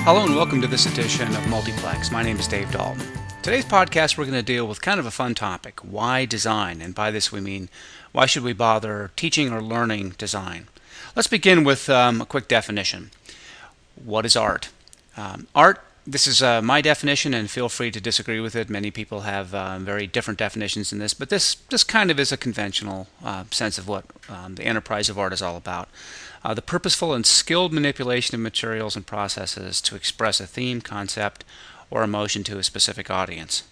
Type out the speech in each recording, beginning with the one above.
Hello and welcome to this edition of Multiplex. My name is Dave Dalton. Today's podcast we're going to deal with kind of a fun topic, why design? And by this we mean, why should we bother teaching or learning design? Let's begin with a quick definition. What is art? Art, this is my definition, and feel free to disagree with it. Many people have very different definitions in this, but this kind of is a conventional sense of what the enterprise of art is all about. The purposeful and skilled manipulation of materials and processes to express a theme, concept, or emotion to a specific audience.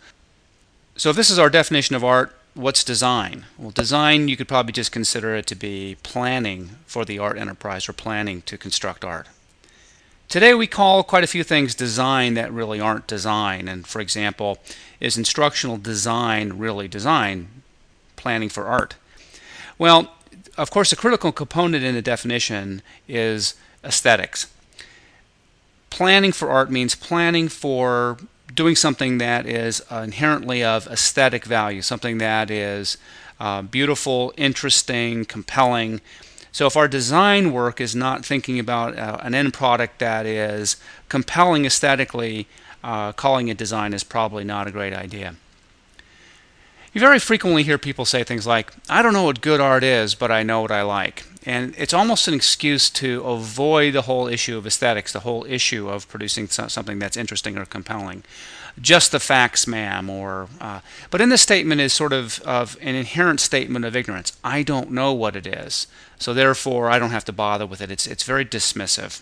So if this is our definition of art, what's design? Well, design, you could probably just consider it to be planning for the art enterprise or planning to construct art. Today we call quite a few things design that really aren't design. And for example, is instructional design really design? Planning for art? Well, of course, the critical component in the definition is aesthetics. Planning for art means planning for doing something that is inherently of aesthetic value, something that is beautiful, interesting, compelling. So if our design work is not thinking about an end product that is compelling aesthetically, calling it design is probably not a great idea. You very frequently hear people say things like, I don't know what good art is, but I know what I like. And it's almost an excuse to avoid the whole issue of aesthetics, the whole issue of producing something that's interesting or compelling. Just the facts, ma'am. But in this statement is sort of an inherent statement of ignorance. I don't know what it is, so therefore I don't have to bother with it. It's very dismissive.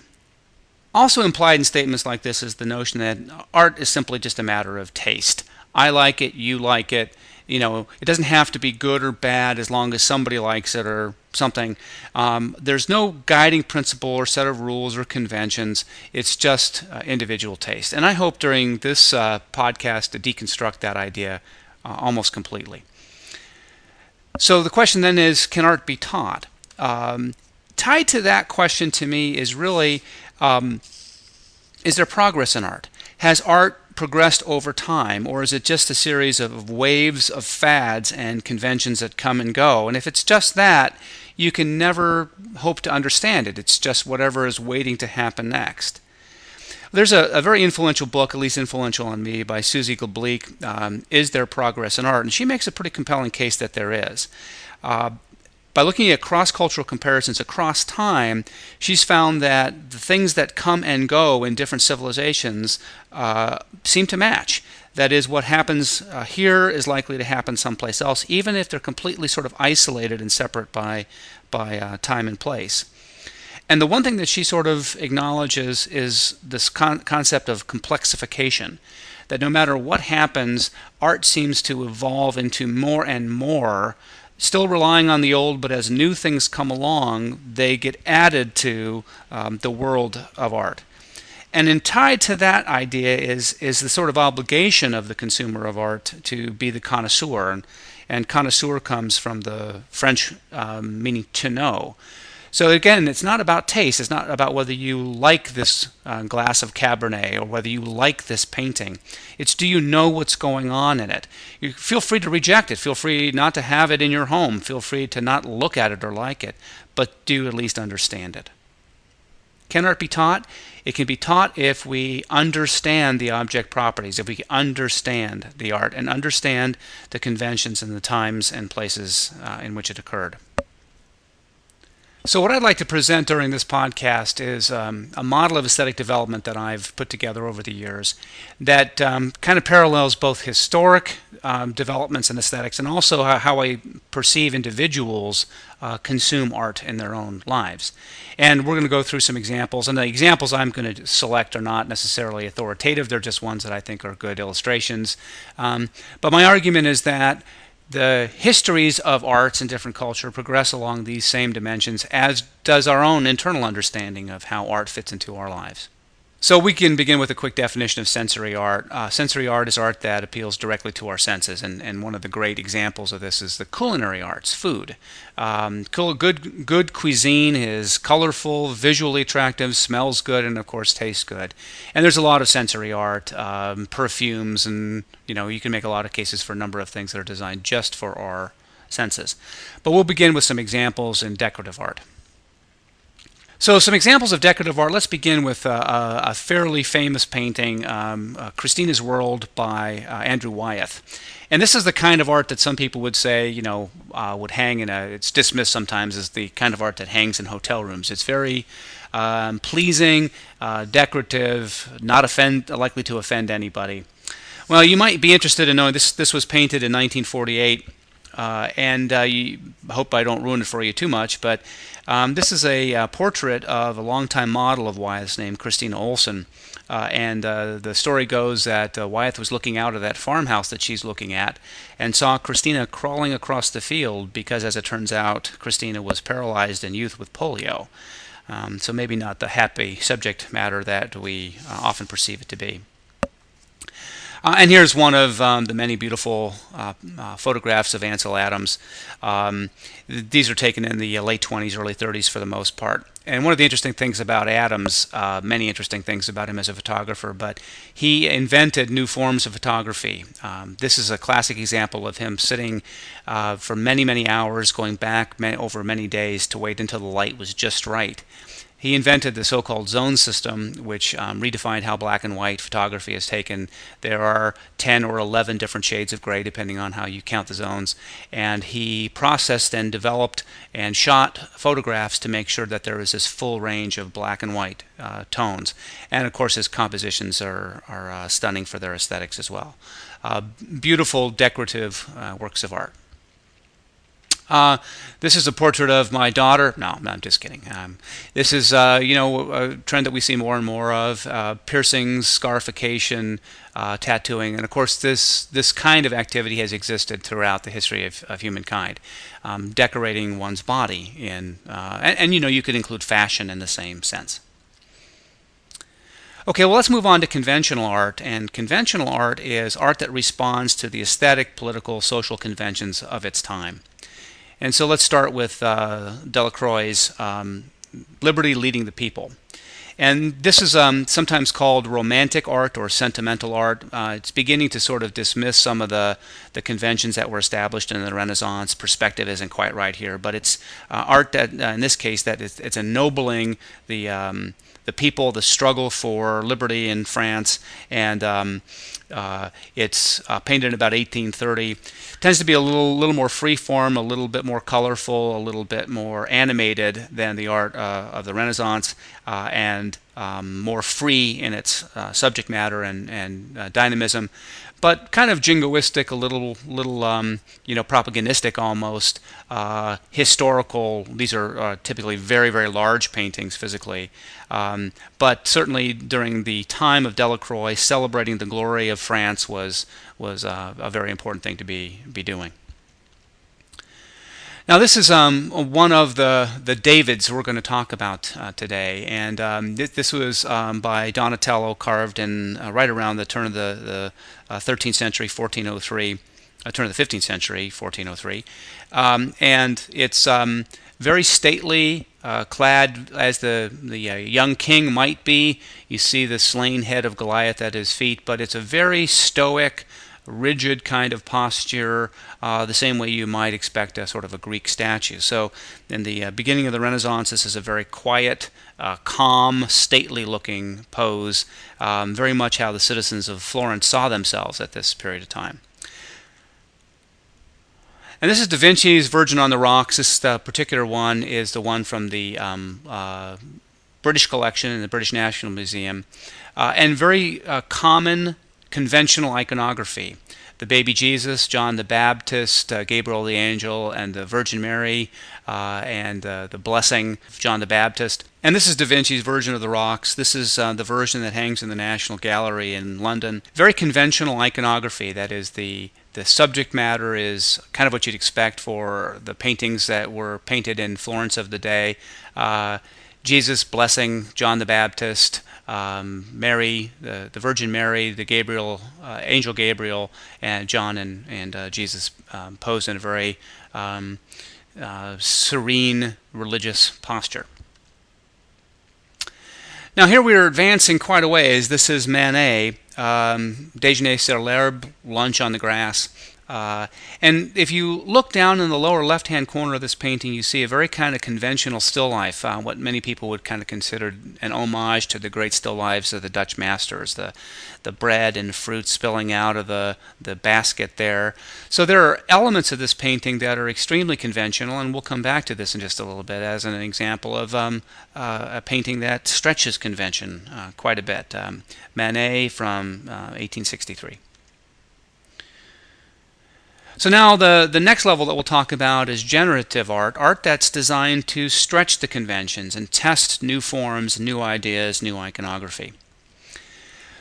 Also implied in statements like this is the notion that art is simply just a matter of taste. I like it, you like it. You know, it doesn't have to be good or bad as long as somebody likes it or something. There's no guiding principle or set of rules or conventions. It's just individual taste. And I hope during this podcast to deconstruct that idea almost completely. So the question then is, can art be taught? Tied to that question to me is really, is there progress in art? Has art progressed over time, or is it just a series of waves of fads and conventions that come and go? And if it's just that, you can never hope to understand it. It's just whatever is waiting to happen next. There's a very influential book, at least influential on me, by Susie Glebleek, Is There Progress in Art? And she makes a pretty compelling case that there is. By looking at cross-cultural comparisons across time, she's found that the things that come and go in different civilizations seem to match. That is, what happens here is likely to happen someplace else, even if they're completely sort of isolated and separate by time and place. And the one thing that she sort of acknowledges is this concept of complexification, that no matter what happens, art seems to evolve into more and more, still relying on the old, but as new things come along, they get added to the world of art. And then tied to that idea is the sort of obligation of the consumer of art to be the connoisseur. And connoisseur comes from the French meaning to know. So again, it's not about taste. It's not about whether you like this glass of Cabernet or whether you like this painting. It's, do you know what's going on in it? You feel free to reject it. Feel free not to have it in your home. Feel free to not look at it or like it. But do you at least understand it? Can art be taught? It can be taught if we understand the object properties, if we understand the art and understand the conventions and the times and places in which it occurred. So what I'd like to present during this podcast is a model of aesthetic development that I've put together over the years that kind of parallels both historic developments in aesthetics and also how I perceive individuals consume art in their own lives. And we're going to go through some examples, and the examples I'm going to select are not necessarily authoritative. They're just ones that I think are good illustrations. But my argument is that the histories of arts in different culture progress along these same dimensions, as does our own internal understanding of how art fits into our lives. So we can begin with a quick definition of sensory art. Sensory art is art that appeals directly to our senses, and one of the great examples of this is the culinary arts, food. Good cuisine is colorful, visually attractive, smells good, and of course tastes good. And there's a lot of sensory art, perfumes, and you can make a lot of cases for a number of things that are designed just for our senses. But we'll begin with some examples in decorative art. So some examples of decorative art. Let's begin with a fairly famous painting, Christina's World by Andrew Wyeth. And this is the kind of art that some people would say, would hang in it's dismissed sometimes as the kind of art that hangs in hotel rooms. It's very pleasing, decorative, not likely to offend anybody. Well, you might be interested in knowing this was painted in 1948. I hope I don't ruin it for you too much, but this is a portrait of a longtime model of Wyeth's named Christina Olson. The story goes that Wyeth was looking out of that farmhouse that she's looking at and saw Christina crawling across the field because, as it turns out, Christina was paralyzed in youth with polio. So maybe not the happy subject matter that we often perceive it to be. And here's one of the many beautiful photographs of Ansel Adams. These are taken in the late 20s, early 30s for the most part. And one of the interesting things about Adams, many interesting things about him as a photographer, but he invented new forms of photography. This is a classic example of him sitting for many, many hours, going back over many days to wait until the light was just right. He invented the so-called zone system, which redefined how black and white photography is taken. There are 10 or 11 different shades of gray, depending on how you count the zones. And he processed and developed and shot photographs to make sure that there is this full range of black and white tones. And of course, his compositions are stunning for their aesthetics as well. Beautiful, decorative works of art. This is a portrait of my daughter. No, I'm just kidding. This is, a trend that we see more and more of: piercings, scarification, tattooing, and of course, this kind of activity has existed throughout the history of humankind. Decorating one's body and you could include fashion in the same sense. Okay, well, let's move on to conventional art. And conventional art is art that responds to the aesthetic, political, social conventions of its time. And so let's start with Delacroix's Liberty Leading the People. And this is sometimes called romantic art or sentimental art. It's beginning to sort of dismiss some of the conventions that were established in the Renaissance. Perspective isn't quite right here, but it's art that, in this case, that it's ennobling the people, the struggle for liberty in France, and it's painted in about 1830. Tends to be a little more free-form, a little bit more colorful, a little bit more animated than the art of the Renaissance, and more free in its subject matter and dynamism, but kind of jingoistic, a little propagandistic almost, historical. These are typically very, very large paintings physically, but certainly during the time of Delacroix, celebrating the glory of France was a very important thing to be doing. Now this is one of the Davids we're going to talk about today, and this was by Donatello, carved in right around the turn of the 13th century, 1403, turn of the 15th century, 1403, and it's very stately, clad as the young king might be. You see the slain head of Goliath at his feet, but it's a very stoic, rigid kind of posture, the same way you might expect a sort of a Greek statue. So in the beginning of the Renaissance, this is a very quiet, calm, stately looking pose, very much how the citizens of Florence saw themselves at this period of time. And this is Da Vinci's Virgin on the Rocks. This particular one is the one from the British collection in the British National Museum, and very common conventional iconography. The baby Jesus, John the Baptist, Gabriel the angel, and the Virgin Mary, and the blessing of John the Baptist. And this is Da Vinci's Virgin of the Rocks. This is the version that hangs in the National Gallery in London. Very conventional iconography. That is, the subject matter is kind of what you'd expect for the paintings that were painted in Florence of the day. Jesus blessing John the Baptist, Mary, the Virgin Mary, the Gabriel, Angel Gabriel, and John and Jesus posed in a very serene religious posture. Now here we are advancing quite a ways. This is Manet, Déjeuner sur l'herbe, Lunch on the Grass. And if you look down in the lower left-hand corner of this painting, you see a very kind of conventional still life, what many people would kind of consider an homage to the great still lifes of the Dutch masters, the bread and fruit spilling out of the basket there. So there are elements of this painting that are extremely conventional, and we'll come back to this in just a little bit as an example of a painting that stretches convention quite a bit. Manet from 1863. So now the next level that we'll talk about is generative art, art that's designed to stretch the conventions and test new forms, new ideas, new iconography.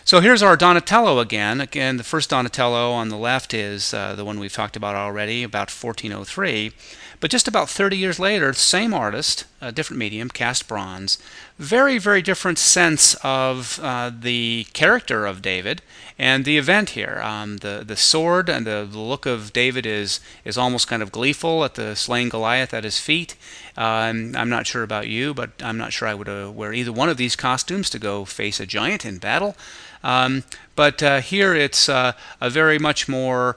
So here's our Donatello again. Again, the first Donatello on the left is the one we've talked about already, about 1403. But just about 30 years later, same artist, a different medium, cast bronze. Very, very different sense of the character of David and the event here. The sword and the look of David is almost kind of gleeful at the slaying Goliath at his feet. I'm not sure about you, but I'm not sure I would wear either one of these costumes to go face a giant in battle. But here it's a very much more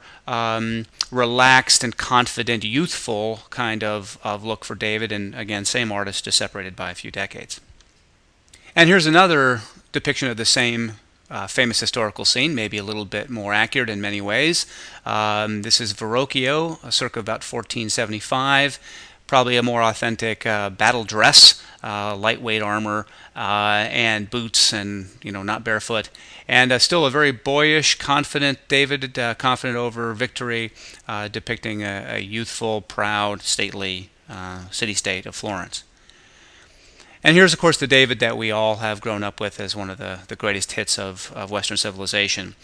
relaxed and confident, youthful kind of look for David, and again, same artist, just separated by a few decades. And here's another depiction of the same famous historical scene, maybe a little bit more accurate in many ways. This is Verrocchio, circa about 1475. Probably a more authentic battle dress, lightweight armor, and boots, and not barefoot, and still a very boyish, confident David, confident over victory, depicting a youthful, proud, stately city-state of Florence. And here's, of course, the David that we all have grown up with as one of the greatest hits of Western civilization.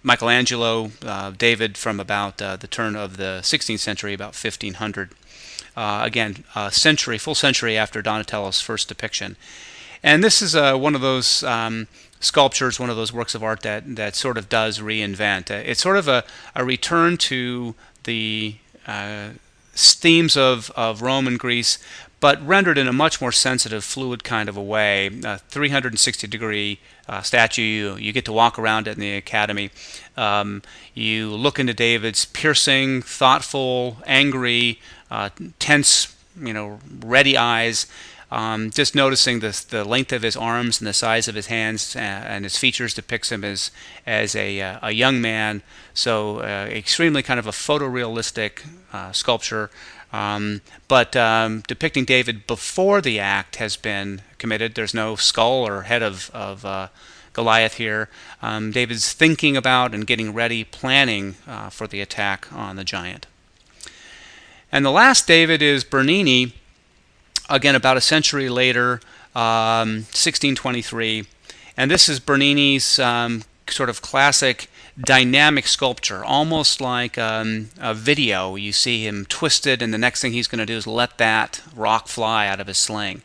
Michelangelo, David from about the turn of the 16th century, about 1500. Again, a century, full century after Donatello's first depiction. And this is one of those sculptures, one of those works of art that sort of does reinvent. It's sort of a return to the themes of Rome and Greece, but rendered in a much more sensitive, fluid kind of a way. 360-degree statue. You get to walk around it in the Academy. You look into David's piercing, thoughtful, angry, tense, ready eyes. Just noticing the length of his arms and the size of his hands and his features depicts him as a young man. So extremely kind of a photorealistic sculpture. But depicting David before the act has been committed. There's no skull or head of Goliath here. David's thinking about and getting ready, planning for the attack on the giant. And the last David is Bernini, again about a century later, 1623. And this is Bernini's sort of classic dynamic sculpture, almost like a video. You see him twisted, and the next thing he's going to do is let that rock fly out of his sling.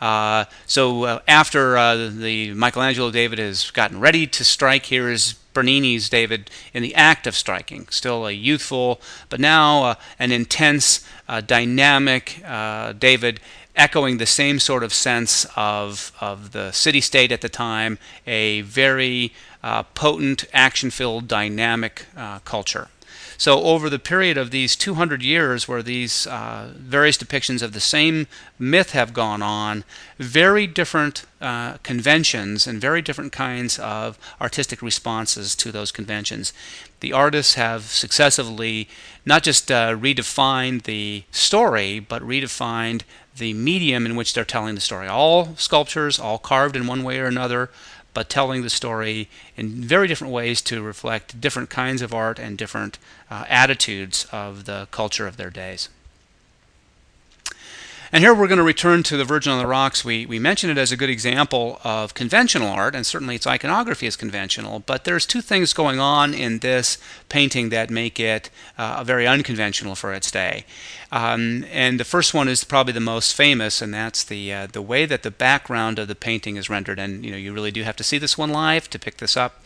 So after the Michelangelo David has gotten ready to strike, here is Bernini's David in the act of striking. Still a youthful, but now an intense, dynamic David, echoing the same sort of sense of the city-state at the time, a very potent, action-filled, dynamic culture. So over the period of these 200 years where these various depictions of the same myth have gone on, very different conventions and very different kinds of artistic responses to those conventions. The artists have successively not just redefined the story, but redefined the medium in which they're telling the story. All sculptures, all carved in one way or another, but telling the story in very different ways to reflect different kinds of art and different attitudes of the culture of their days. And here we're going to return to the Virgin on the Rocks. We mentioned it as a good example of conventional art, and certainly its iconography is conventional, but there's two things going on in this painting that make it very unconventional for its day. And the first one is probably the most famous, and that's the way that the background of the painting is rendered. And you really do have to see this one live to pick this up.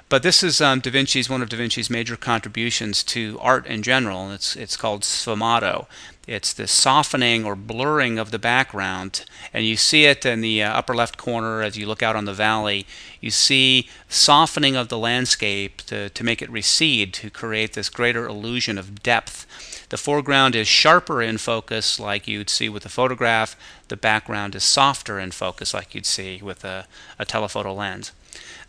But this is one of Da Vinci's major contributions to art in general, and it's called sfumato. It's the softening or blurring of the background, and you see it in the upper left corner as you look out on the valley. You see softening of the landscape to make it recede, to create this greater illusion of depth. The foreground is sharper in focus like you'd see with a photograph. The background is softer in focus like you'd see with a telephoto lens.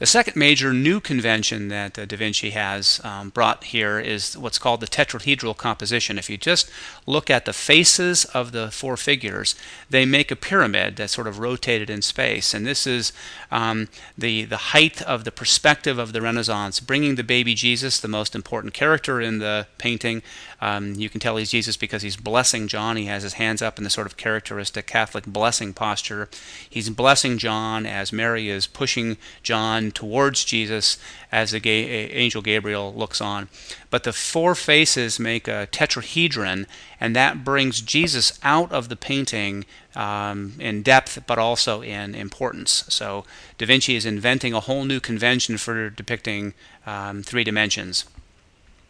The second major new convention that Da Vinci has brought here is what's called the tetrahedral composition. If you just look at the faces of the four figures, they make a pyramid that's sort of rotated in space. And this is the height of the perspective of the Renaissance, bringing the baby Jesus, the most important character in the painting. You can tell he's Jesus because he's blessing John. He has his hands up in the sort of characteristic Catholic blessing posture. He's blessing John as Mary is pushing John towards Jesus as the angel Gabriel looks on. But the four faces make a tetrahedron, and that brings Jesus out of the painting in depth but also in importance. So Da Vinci is inventing a whole new convention for depicting 3 dimensions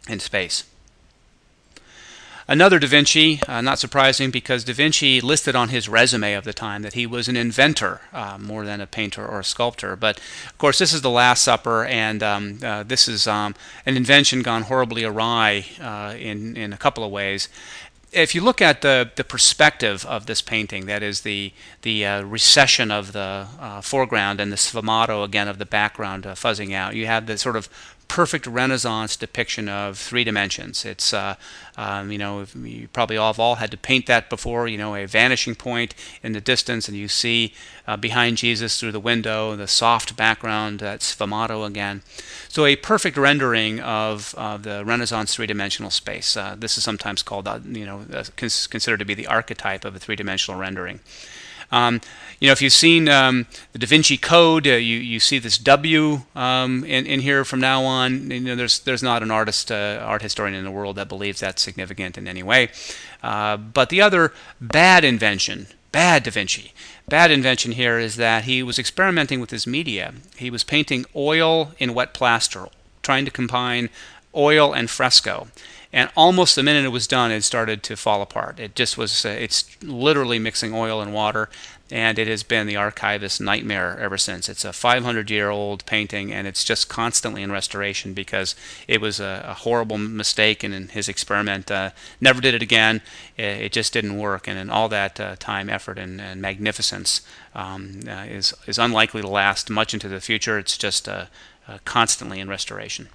in space. Another Da Vinci, not surprising because Da Vinci listed on his resume of the time that he was an inventor more than a painter or a sculptor. But of course this is the Last Supper, and this is an invention gone horribly awry in a couple of ways. If you look at the perspective of this painting, that is the recession of the foreground and the sfumato again of the background fuzzing out, you have the sort of perfect Renaissance depiction of 3 dimensions. It's you probably all had to paint that before. A vanishing point in the distance, and you see behind Jesus through the window the soft background, that sfumato again. So a perfect rendering of the Renaissance 3-dimensional space. This is sometimes called considered to be the archetype of a 3-dimensional rendering. If you've seen the Da Vinci Code, you see this W in here from now on. There's not an art historian in the world that believes that's significant in any way. But the other bad Da Vinci here is that he was experimenting with his media. He was painting oil in wet plaster, trying to combine oil and fresco. And almost the minute it was done, it started to fall apart. It just was, it's literally mixing oil and water, and it has been the archivist's nightmare ever since. It's a 500-year-old painting, and it's just constantly in restoration because it was a horrible mistake, and in his experiment, never did it again. It just didn't work, and in all that time, effort, and magnificence is unlikely to last much into the future. It's just constantly in restoration.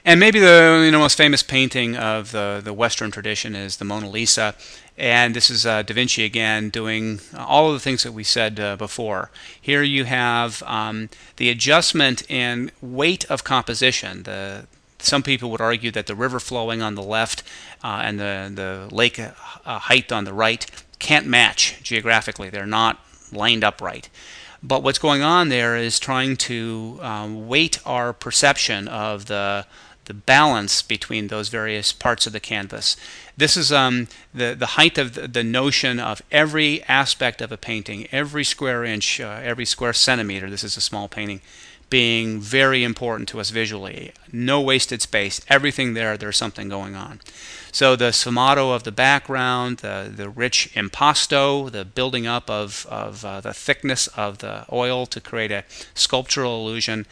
And maybe the most famous painting of the Western tradition is the Mona Lisa, and this is Da Vinci again doing all of the things that we said before. Here you have the adjustment in weight of composition. Some people would argue that the river flowing on the left and the lake height on the right can't match geographically. They're not lined up right. But what's going on there is trying to weight our perception of the balance between those various parts of the canvas. This is the height of the notion of every aspect of a painting, every square inch, every square centimeter. This is a small painting, being very important to us visually. No wasted space. Everything there's something going on. So the sfumato of the background, the rich impasto, the building up of the thickness of the oil to create a sculptural illusion,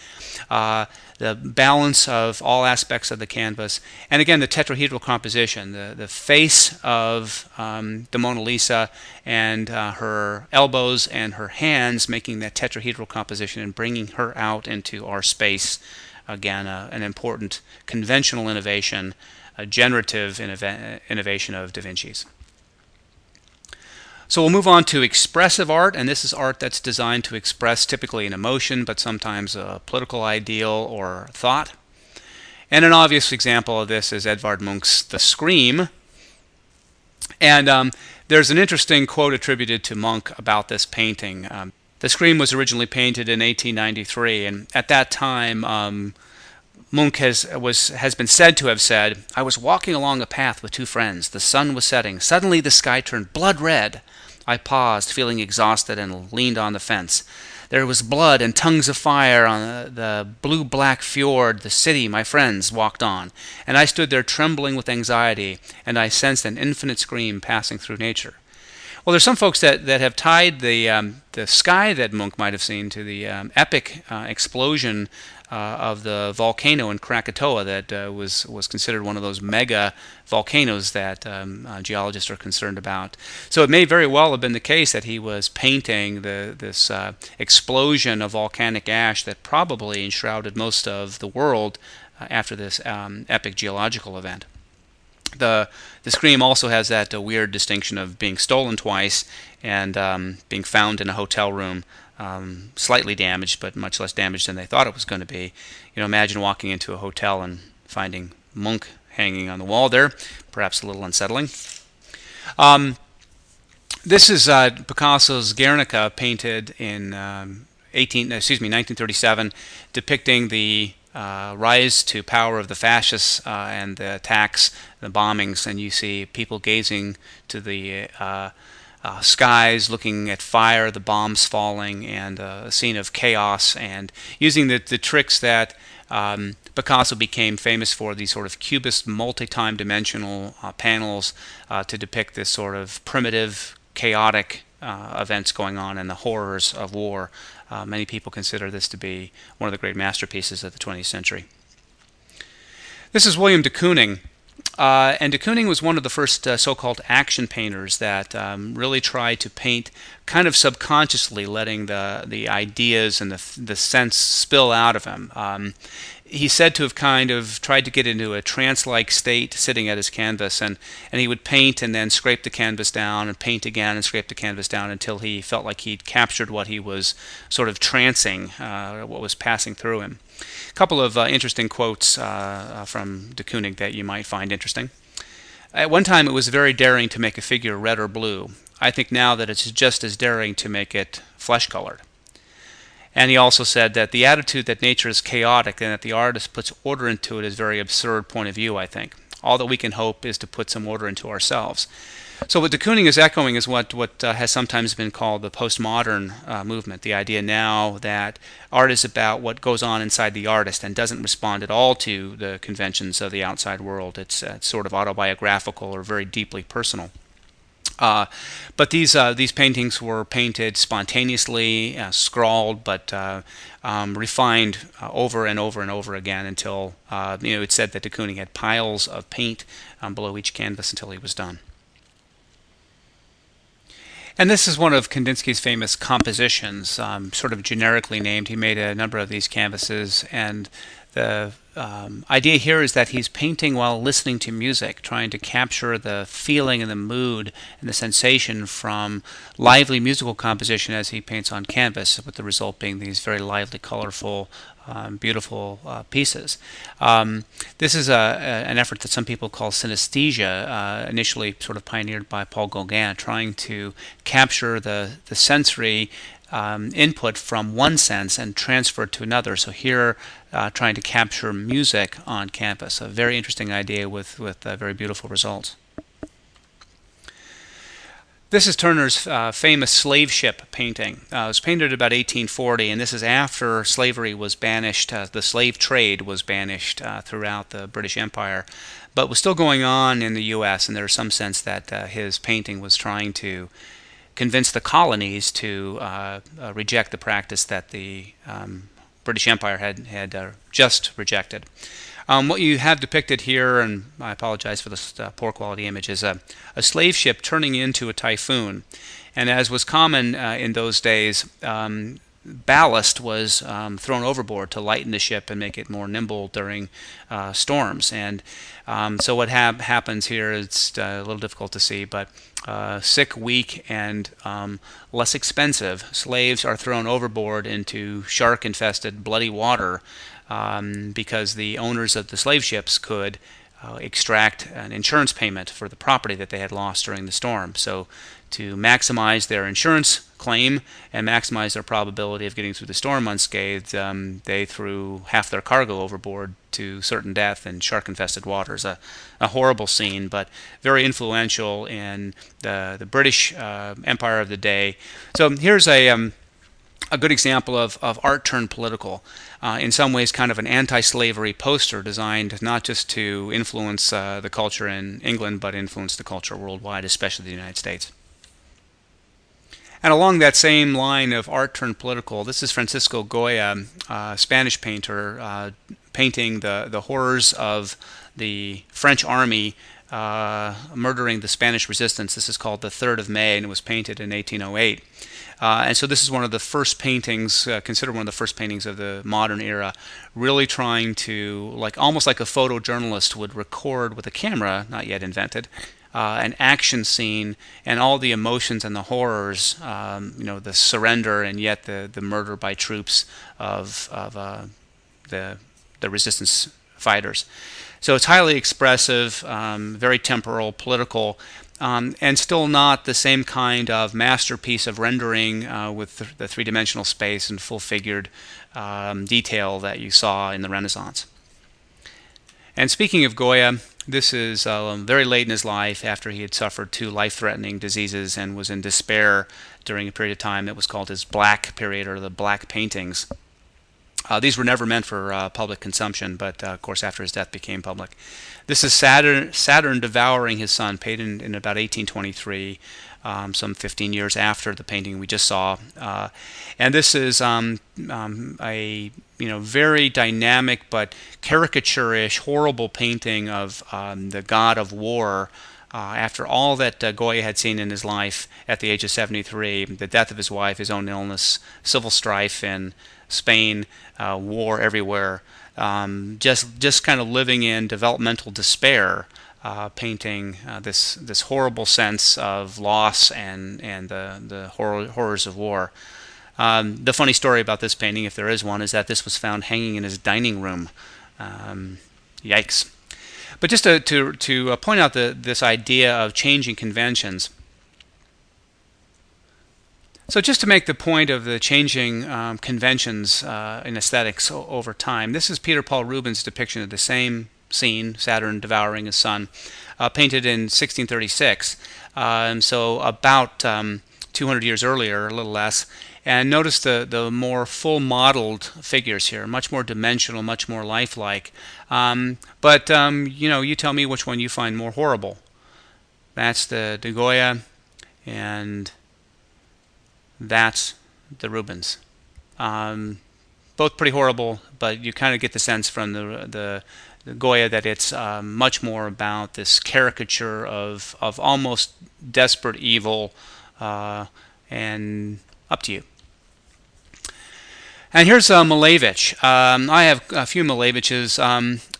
the balance of all aspects of the canvas, and again the tetrahedral composition, the face of the Mona Lisa and her elbows and her hands making that tetrahedral composition and bringing her out into our space. Again, an important conventional innovation, a generative innovation of Da Vinci's. So we'll move on to expressive art, and this is art that's designed to express typically an emotion, but sometimes a political ideal or thought. And an obvious example of this is Edvard Munch's The Scream. And there's an interesting quote attributed to Munch about this painting. The Scream was originally painted in 1893, and at that time Munch has been said to have said, "I was walking along a path with 2 friends. The sun was setting. Suddenly the sky turned blood red. I paused, feeling exhausted, and leaned on the fence. There was blood and tongues of fire on the blue-black fjord. The city, my friends, walked on, and I stood there trembling with anxiety, and I sensed an infinite scream passing through nature. Well, there's some folks that have tied the sky that Munch might have seen to the epic explosion of the volcano in Krakatoa that was considered one of those mega volcanoes that geologists are concerned about. So it may very well have been the case that he was painting this explosion of volcanic ash that probably enshrouded most of the world after this epic geological event. The scream also has that weird distinction of being stolen twice and being found in a hotel room, slightly damaged, but much less damaged than they thought it was going to be. You know, imagine walking into a hotel and finding Munch hanging on the wall there, perhaps a little unsettling. This is Picasso's Guernica, painted in 1937, depicting the rise to power of the fascists and the attacks, the bombings, and you see people gazing to the skies, looking at fire, the bombs falling, and a scene of chaos, and using the tricks that Picasso became famous for, these sort of cubist, multi-time dimensional panels to depict this sort of primitive, chaotic events going on and the horrors of war. Many people consider this to be one of the great masterpieces of the 20th century. This is William de Kooning. And de Kooning was one of the first so-called action painters that really tried to paint kind of subconsciously, letting the ideas and the sense spill out of him. He's said to have kind of tried to get into a trance-like state sitting at his canvas, and he would paint and then scrape the canvas down and paint again and scrape the canvas down until he felt like he'd captured what he was sort of trancing, what was passing through him. A couple of interesting quotes from de Kooning that you might find interesting. At one time it was very daring to make a figure red or blue. I think now that it's just as daring to make it flesh-colored. And he also said that the attitude that nature is chaotic and that the artist puts order into it is a very absurd point of view, I think. All that we can hope is to put some order into ourselves. So what de Kooning is echoing is what has sometimes been called the postmodern movement, the idea now that art is about what goes on inside the artist and doesn't respond at all to the conventions of the outside world. It's sort of autobiographical or very deeply personal. But these paintings were painted spontaneously, scrawled, but refined over and over and over again until it's said that de Kooning had piles of paint below each canvas until he was done. And this is one of Kandinsky's famous compositions, sort of generically named. He made a number of these canvases, and the idea here is that he's painting while listening to music, trying to capture the feeling and the mood and the sensation from lively musical composition as he paints on canvas, with the result being these very lively, colorful, beautiful pieces. This is an effort that some people call synesthesia, initially sort of pioneered by Paul Gauguin, trying to capture the sensory input from one sense and transfer it to another. So here, trying to capture music on canvas. A very interesting idea with very beautiful results. This is Turner's famous slave ship painting. It was painted about 1840, and this is after slavery was banished. The slave trade was banished throughout the British Empire, but was still going on in the U.S., and there's some sense that his painting was trying to convince the colonies to reject the practice that the British Empire had just rejected. What you have depicted here, and I apologize for this poor quality image, is a slave ship turning into a typhoon. And as was common in those days, ballast was thrown overboard to lighten the ship and make it more nimble during storms. And so what happens here is a little difficult to see, but sick, weak, and less expensive slaves are thrown overboard into shark-infested, bloody water because the owners of the slave ships could extract an insurance payment for the property that they had lost during the storm. So to maximize their insurance claim and maximize their probability of getting through the storm unscathed, they threw half their cargo overboard to certain death in shark-infested waters. A horrible scene, but very influential in the British Empire of the day. So here's a a good example of art turned political. In some ways, kind of an anti-slavery poster designed not just to influence the culture in England, but influence the culture worldwide, especially the United States. And along that same line of art turned political, this is Francisco Goya, Spanish painter, painting the horrors of the French army murdering the Spanish resistance. This is called the 3rd of May, and it was painted in 1808. And so this is one of the first paintings, considered one of the first paintings of the modern era, really trying to, almost like a photojournalist would record with a camera, not yet invented, an action scene and all the emotions and the horrors, the surrender and yet the murder by troops of the resistance fighters. So it's highly expressive, very temporal, political, and still not the same kind of masterpiece of rendering with the three-dimensional space and full-figured detail that you saw in the Renaissance. And speaking of Goya, this is very late in his life, after he had suffered 2 life-threatening diseases and was in despair during a period of time that was called his Black period, or the Black paintings. These were never meant for public consumption, but of course after his death became public. This is Saturn devouring his son, painted in about 1823, some 15 years after the painting we just saw. And this is a very dynamic but caricaturish, horrible painting of the god of war. After all that Goya had seen in his life at the age of 73, the death of his wife, his own illness, civil strife in Spain, war everywhere, just kind of living in developmental despair, painting this horrible sense of loss and the horrors of war. The funny story about this painting, if there is one, is that this was found hanging in his dining room. Yikes. But just to point out this idea of changing conventions. So just to make the point of the changing conventions in aesthetics over time, this is Peter Paul Rubens' depiction of the same scene, Saturn devouring his son, painted in 1636. So about 200 years earlier, a little less. And notice the more full modeled figures here, much more dimensional, much more lifelike. But you tell me which one you find more horrible. That's the Goya, and that's the Rubens. Both pretty horrible, but you kind of get the sense from the Goya that it's much more about this caricature of almost desperate evil, and up to you. And here's Malevich. I have a few Maleviches.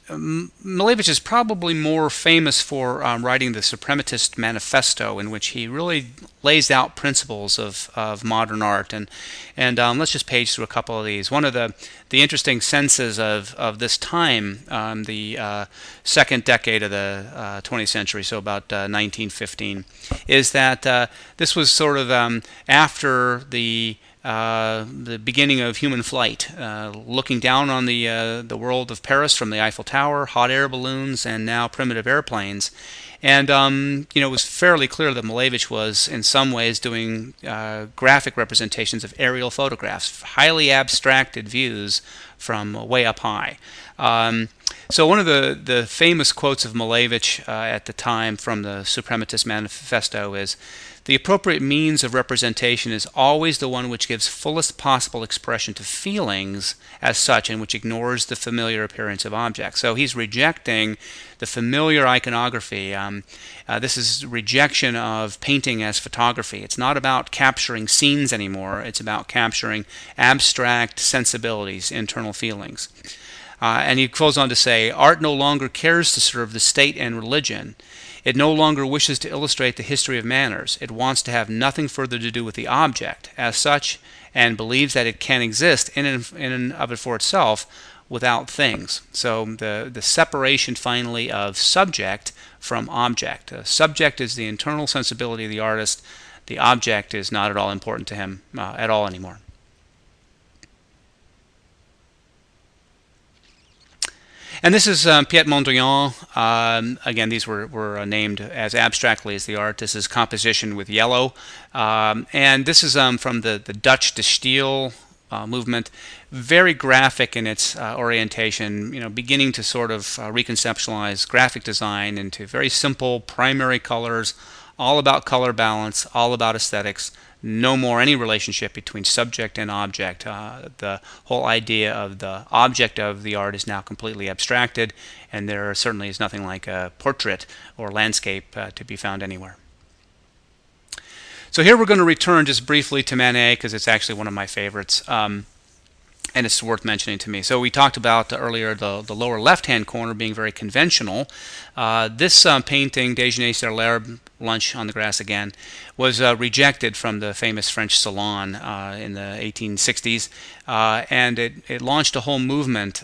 Malevich is probably more famous for writing the Suprematist Manifesto, in which he really lays out principles of modern art. And let's just page through a couple of these. One of the interesting senses of this time, the second decade of the 20th century, so about 1915, is that this was sort of after the beginning of human flight, looking down on the world of Paris from the Eiffel Tower, hot air balloons, and now primitive airplanes. And it was fairly clear that Malevich was in some ways doing graphic representations of aerial photographs, highly abstracted views from way up high. So one of the famous quotes of Malevich at the time from the Suprematist Manifesto is, "The appropriate means of representation is always the one which gives fullest possible expression to feelings as such, and which ignores the familiar appearance of objects." So he's rejecting the familiar iconography. This is rejection of painting as photography. It's not about capturing scenes anymore. It's about capturing abstract sensibilities, internal feelings. And he goes on to say, "Art no longer cares to serve the state and religion. It no longer wishes to illustrate the history of manners. It wants to have nothing further to do with the object as such, and believes that it can exist in and of it for itself without things." So the separation finally of subject from object. Subject is the internal sensibility of the artist. The object is not at all important to him at all anymore. And this is Piet Mondrian. Again, these were named as abstractly as the art. This is composition with yellow. And this is from the Dutch de Stijl movement. Very graphic in its orientation, beginning to sort of reconceptualize graphic design into very simple primary colors, all about color balance, all about aesthetics. No more any relationship between subject and object. The whole idea of the object of the art is now completely abstracted, and there certainly is nothing like a portrait or landscape to be found anywhere. So here we're going to return just briefly to Manet because it's actually one of my favorites. And it's worth mentioning to me. So we talked about earlier the lower left-hand corner being very conventional. This painting, Déjeuner sur l'herbe, Lunch on the Grass Again, was rejected from the famous French Salon in the 1860s, and it launched a whole movement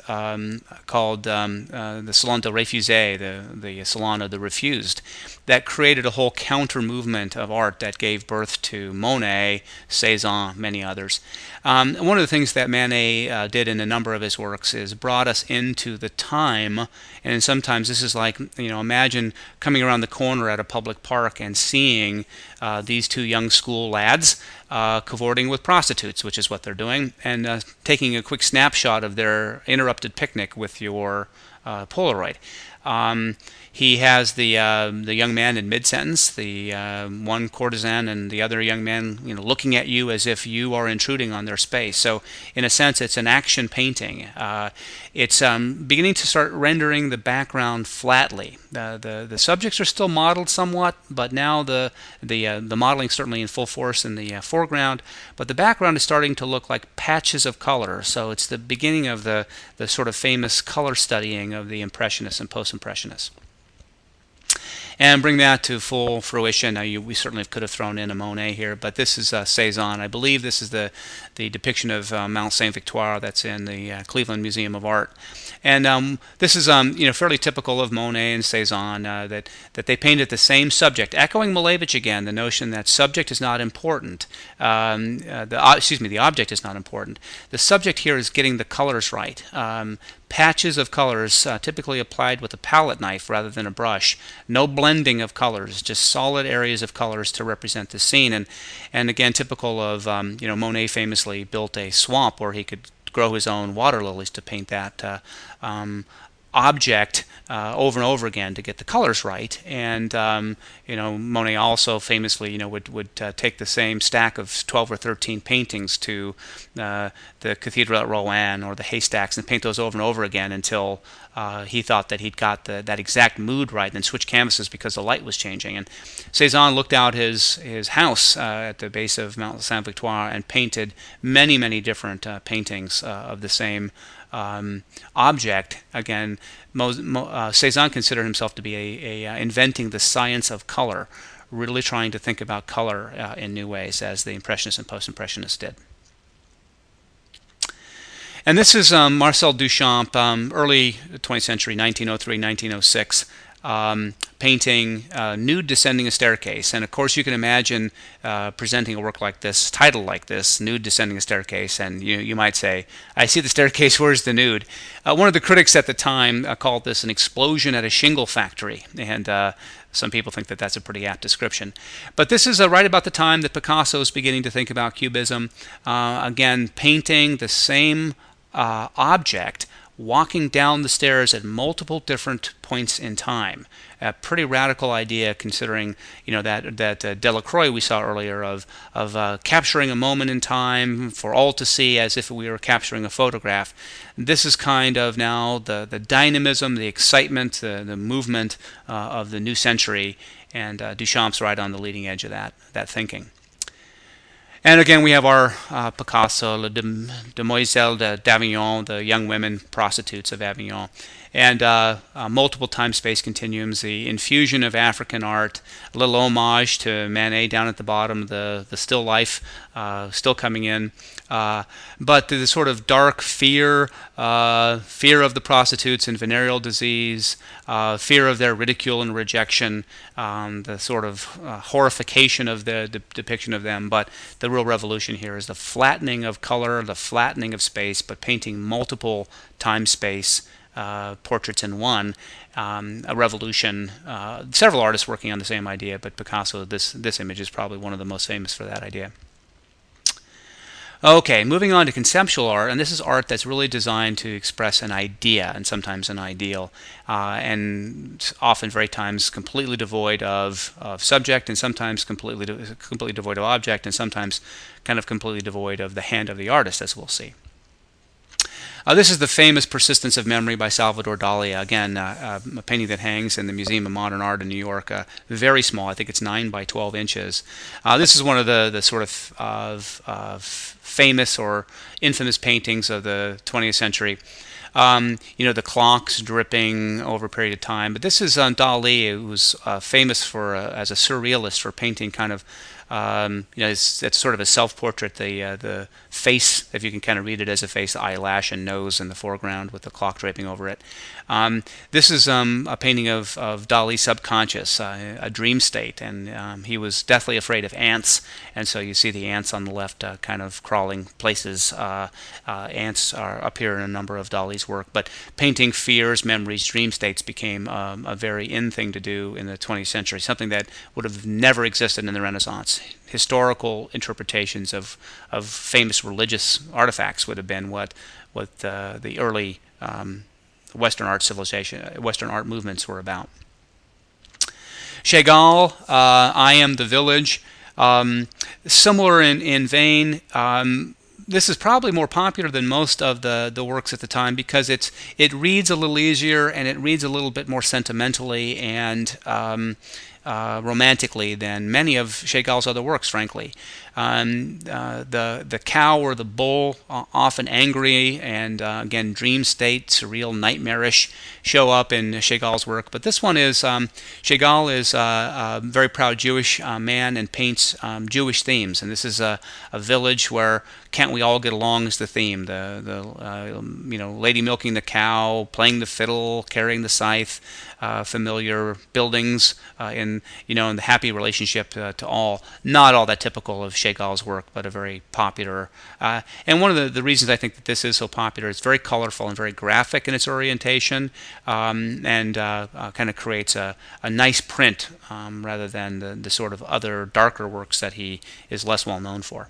called the Salon de Refusés, the Salon of the Refused, that created a whole counter-movement of art that gave birth to Monet, Cézanne, many others. One of the things that Manet did in a number of his works is brought us into the time, and sometimes this is like, imagine coming around the corner at a public park and seeing these two young school lads cavorting with prostitutes, which is what they're doing, and taking a quick snapshot of their interrupted picnic with your Polaroid. He has the young man in mid-sentence, the one courtesan and the other young man, looking at you as if you are intruding on their space. So, in a sense, it's an action painting. It's beginning to start rendering the background flatly. The subjects are still modeled somewhat, but now the modeling certainly in full force in the foreground. But the background is starting to look like patches of color. So it's the beginning of the sort of famous color studying of the Impressionists and Post-Impressionists. And bring that to full fruition. Now, we certainly could have thrown in a Monet here, but this is Cézanne. I believe this is the depiction of Mount Saint-Victoire that's in the Cleveland Museum of Art. And this is fairly typical of Monet and Cézanne, that they painted the same subject, echoing Malevich again, the notion that subject is not important. The object is not important. The subject here is getting the colors right. Patches of colors typically applied with a palette knife rather than a brush. No blending of colors, just solid areas of colors to represent the scene. And again, typical of Monet famously built a swamp where he could grow his own water lilies to paint that object over and over again to get the colors right. And Monet also famously would take the same stack of 12 or 13 paintings to the Cathedral at Rouen or the haystacks and paint those over and over again until he thought that he'd got that exact mood right, and then switch canvases because the light was changing. And Cézanne looked out his house at the base of Mount Saint-Victoire and painted many, many different paintings of the same object. Again, Cézanne considered himself to be inventing the science of color, really trying to think about color in new ways, as the Impressionists and Post-Impressionists did. And this is Marcel Duchamp, early 20th century, 1903, 1906. Painting Nude Descending a Staircase. And of course you can imagine presenting a work like this, title like this, Nude Descending a Staircase, and you might say, I see the staircase, where's the nude? One of the critics at the time called this an explosion at a shingle factory, and some people think that that's a pretty apt description. But this is right about the time that Picasso is beginning to think about Cubism. Again, painting the same object walking down the stairs at multiple different points in time. A pretty radical idea, considering that Delacroix we saw earlier of capturing a moment in time for all to see as if we were capturing a photograph. This is kind of now the dynamism, the excitement, the movement of the new century, and Duchamp's right on the leading edge of that thinking. And again, we have our Picasso, Les Demoiselles d'Avignon, the young women prostitutes of Avignon, and multiple time-space continuums, the infusion of African art, a little homage to Manet down at the bottom, the still life still coming in, but the sort of dark fear of the prostitutes and venereal disease, fear of their ridicule and rejection, the sort of horrification of the depiction of them. But the real revolution here is the flattening of color, the flattening of space, but painting multiple time-space portraits in one, a revolution. Several artists working on the same idea, but Picasso, this image is probably one of the most famous for that idea. Okay, moving on to conceptual art, and this is art that's really designed to express an idea and sometimes an ideal, and often, very times, completely devoid of subject, and sometimes completely devoid of object, and sometimes kind of completely devoid of the hand of the artist, as we'll see. This is the famous Persistence of Memory by Salvador Dali. Again, a painting that hangs in the Museum of Modern Art in New York. Very small. I think it's 9 by 12 inches. This is one of the sort of famous or infamous paintings of the 20th century. The clocks dripping over a period of time. But this is Dali, who was famous for as a surrealist for painting kind of it's sort of a self-portrait. The face, if you can kind of read it as a face, eyelash and nose in the foreground with the clock draping over it. This is a painting of Dali's subconscious, a dream state, and he was deathly afraid of ants, and so you see the ants on the left kind of crawling places. Ants appear in a number of Dali's work, but painting fears, memories, dream states became a very in thing to do in the 20th century, something that would have never existed in the Renaissance. Historical interpretations of famous religious artifacts would have been what the early Western art civilization, Western art movements were about. Chagall, I Am the Village, similar in vein. This is probably more popular than most of the works at the time because it reads a little easier and it reads a little bit more sentimentally and romantically than many of Chagall's other works, frankly. The cow or the bull, often angry and again dream state, surreal, nightmarish, show up in Chagall's work. But this one is Chagall is a very proud Jewish man and paints Jewish themes. And this is a village where "Can't We All Get Along" is the theme. The lady milking the cow, playing the fiddle, carrying the scythe, familiar buildings in the happy relationship to all. Not all that typical of Chagall's work, but a very popular. And one of the reasons I think that this is so popular, it's very colorful and very graphic in its orientation, and kind of creates a nice print rather than the sort of other darker works that he is less well known for.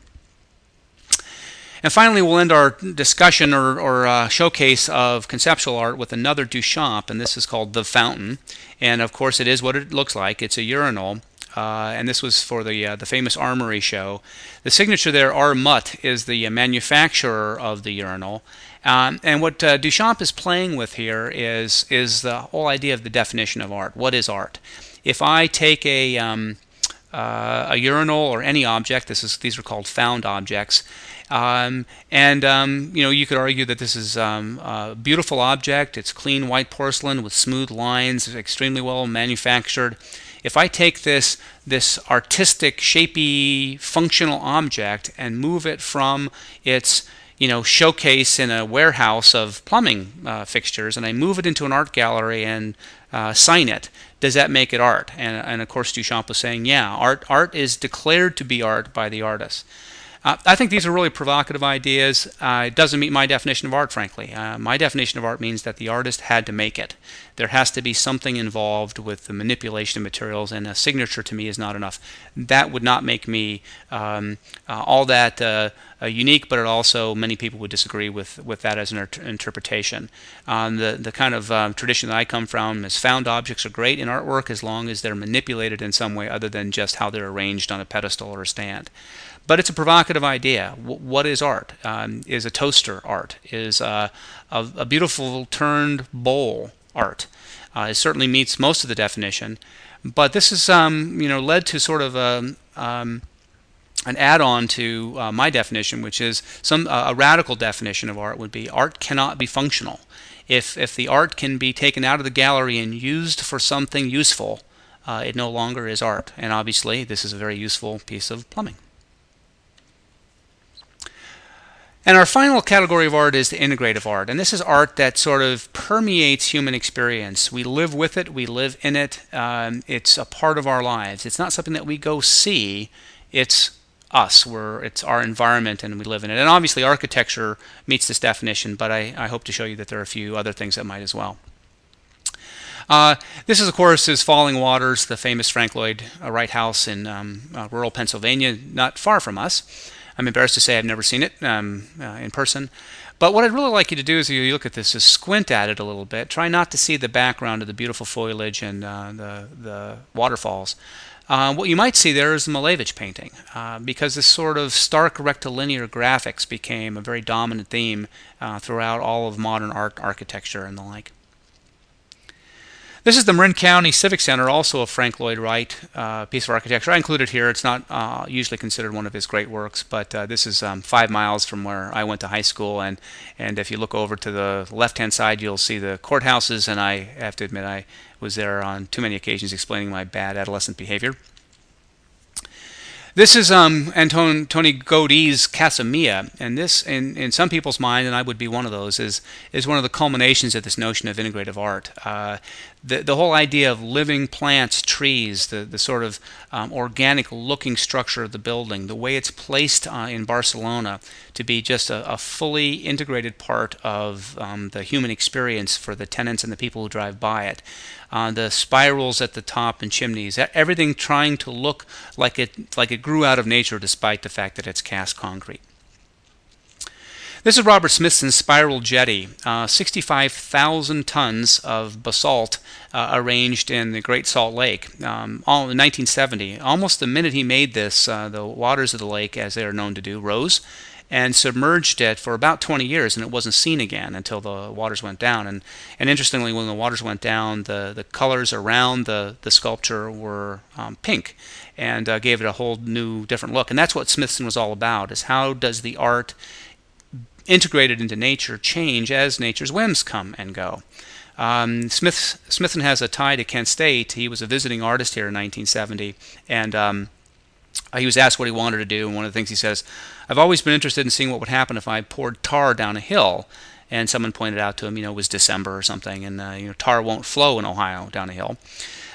And finally, we'll end our discussion or showcase of conceptual art with another Duchamp, and this is called The Fountain. And of course, it is what it looks like. It's a urinal, and this was for the famous Armory show. The signature there, R. Mutt, is the manufacturer of the urinal. And what Duchamp is playing with here is the whole idea of the definition of art. What is art? If I take a urinal or any object, these are called found objects. You could argue that this is a beautiful object. It's clean white porcelain with smooth lines, extremely well manufactured. If I take this artistic, shapy, functional object and move it from its showcase in a warehouse of plumbing fixtures, and I move it into an art gallery and sign it, does that make it art? And of course, Duchamp was saying, yeah, art is declared to be art by the artist. I think these are really provocative ideas. It doesn't meet my definition of art, frankly. My definition of art means that the artist had to make it. There has to be something involved with the manipulation of materials, and a signature to me is not enough. That would not make me all that unique, but it also, many people would disagree with that as an interpretation. The kind of tradition that I come from is found objects are great in artwork as long as they're manipulated in some way other than just how they're arranged on a pedestal or a stand. But it's a provocative idea. What is art? Is a toaster art? Is a beautiful turned bowl art? It certainly meets most of the definition. But this is led to sort of an add-on to my definition, which is a radical definition of art would be art cannot be functional. If the art can be taken out of the gallery and used for something useful, it no longer is art. And obviously, this is a very useful piece of plumbing. And our final category of art is the integrative art. And this is art that sort of permeates human experience. We live with it. We live in it. It's a part of our lives. It's not something that we go see. It's us. It's our environment and we live in it. And obviously architecture meets this definition, but I hope to show you that there are a few other things that might as well. This is, of course, Falling Waters, the famous Frank Lloyd Wright house in rural Pennsylvania, not far from us. I'm embarrassed to say I've never seen it in person. But what I'd really like you to do as you look at this is squint at it a little bit. Try not to see the background of the beautiful foliage and the waterfalls. What you might see there is the Malevich painting, because this sort of stark rectilinear graphics became a very dominant theme throughout all of modern art, architecture, and the like. This is the Marin County Civic Center, also a Frank Lloyd Wright piece of architecture. I included here. It's not usually considered one of his great works, but this is 5 miles from where I went to high school. And if you look over to the left-hand side, you'll see the courthouses. And I have to admit, I was there on too many occasions explaining my bad adolescent behavior. This is Tony Gaudí's Casa Mia, and this, in some people's mind, and I would be one of those, is one of the culminations of this notion of integrative art. The whole idea of living plants, trees, the sort of organic-looking structure of the building, the way it's placed in Barcelona to be just a fully integrated part of the human experience for the tenants and the people who drive by it. The spirals at the top and chimneys, everything trying to look like it grew out of nature despite the fact that it's cast concrete. This is Robert Smithson's Spiral Jetty, 65,000 tons of basalt arranged in the Great Salt Lake all in 1970. Almost the minute he made this, the waters of the lake, as they are known to do, rose and submerged it for about 20 years, and it wasn't seen again until the waters went down. And interestingly, when the waters went down, the colors around the sculpture were pink, and gave it a whole new, different look. And that's what Smithson was all about, is how does the art integrated into nature change as nature's whims come and go. Smithson has a tie to Kent State. He was a visiting artist here in 1970, and he was asked what he wanted to do, and one of the things he says, I've always been interested in seeing what would happen if I poured tar down a hill. And someone pointed out to him, it was December or something, and tar won't flow in Ohio down a hill.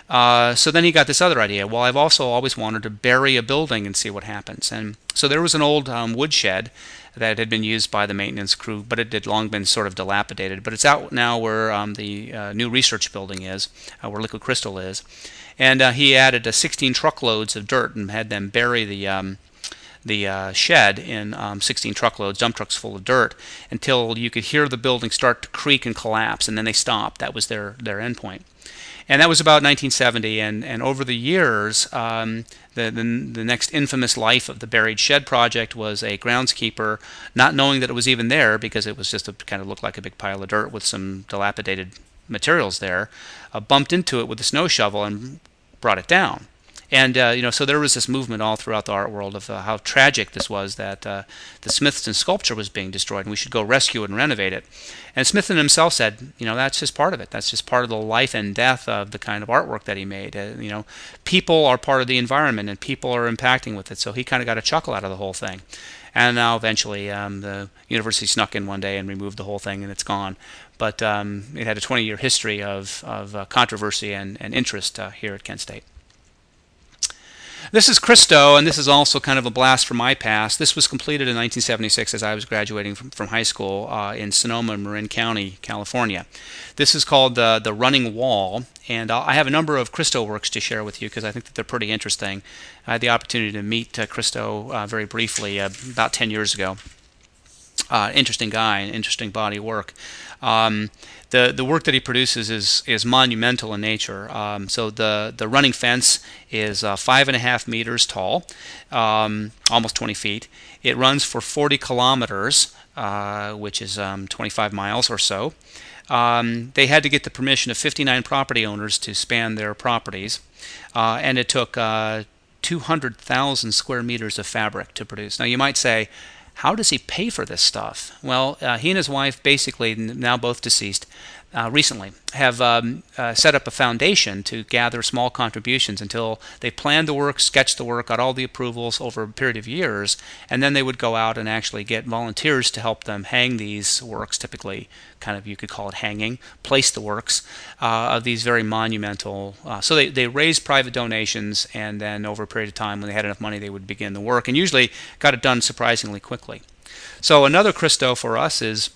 So then he got this other idea. Well, I've also always wanted to bury a building and see what happens. And so there was an old woodshed that had been used by the maintenance crew, but it had long been sort of dilapidated. But it's out now where the new research building is, where Liquid Crystal is. And he added 16 truckloads of dirt and had them bury the shed in 16 truckloads, dump trucks full of dirt, until you could hear the building start to creak and collapse, and then they stopped. That was their end point. And that was about 1970, and over the years, the next infamous life of the buried shed project was a groundskeeper, not knowing that it was even there because it was just kind of looked like a big pile of dirt with some dilapidated materials there, bumped into it with a snow shovel and brought it down. And so there was this movement all throughout the art world of how tragic this was, that the Smithson sculpture was being destroyed and we should go rescue it and renovate it. And Smithson himself said, that's just part of it. That's just part of the life and death of the kind of artwork that he made. People are part of the environment and people are impacting with it. So he kind of got a chuckle out of the whole thing. And now eventually the university snuck in one day and removed the whole thing, and it's gone. But it had a 20-year history of controversy and interest here at Kent State. This is Christo, and this is also kind of a blast from my past. This was completed in 1976 as I was graduating from high school in Sonoma, Marin County, California. This is called the Running Wall, and I have a number of Christo works to share with you because I think that they're pretty interesting. I had the opportunity to meet Christo very briefly about 10 years ago. Interesting guy, an interesting body of work. The work that he produces is monumental in nature. So the running fence is 5.5 meters tall, almost 20 feet. It runs for 40 kilometers, which is 25 miles or so. They had to get the permission of 59 property owners to span their properties, and it took 200,000 square meters of fabric to produce. Now you might say, how does he pay for this stuff? Well, he and his wife, basically now both deceased, recently have set up a foundation to gather small contributions until they planned the work, sketched the work, got all the approvals over a period of years, and then they would go out and actually get volunteers to help them hang these works, typically kind of, you could call it hanging, place the works of these very monumental. So they raised private donations, and then over a period of time, when they had enough money, they would begin the work, and usually got it done surprisingly quickly. So another Cristo for us is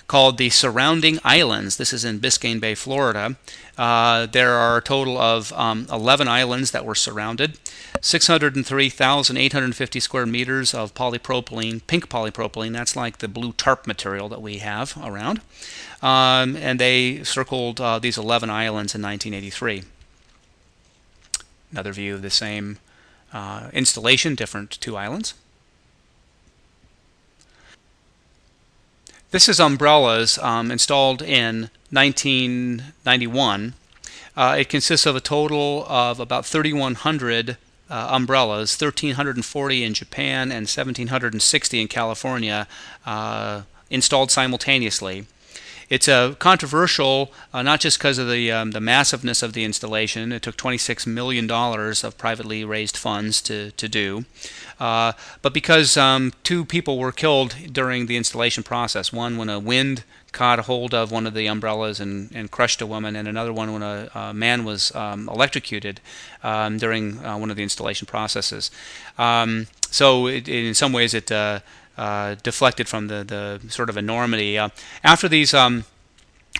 called the Surrounding Islands. This is in Biscayne Bay, Florida. There are a total of 11 islands that were surrounded, 603,850 square meters of polypropylene, pink polypropylene. That's like the blue tarp material that we have around. And they circled these 11 islands in 1983. Another view of the same installation, different two islands. This is umbrellas installed in 1991. It consists of a total of about 3,100 umbrellas, 1,340 in Japan and 1,760 in California, installed simultaneously. It's controversial, not just because of the massiveness of the installation. It took $26 million of privately raised funds to do, but because two people were killed during the installation process. One when a wind caught a hold of one of the umbrellas and crushed a woman, and another one when a man was electrocuted during one of the installation processes. So in some ways it deflected from the sort of enormity. After these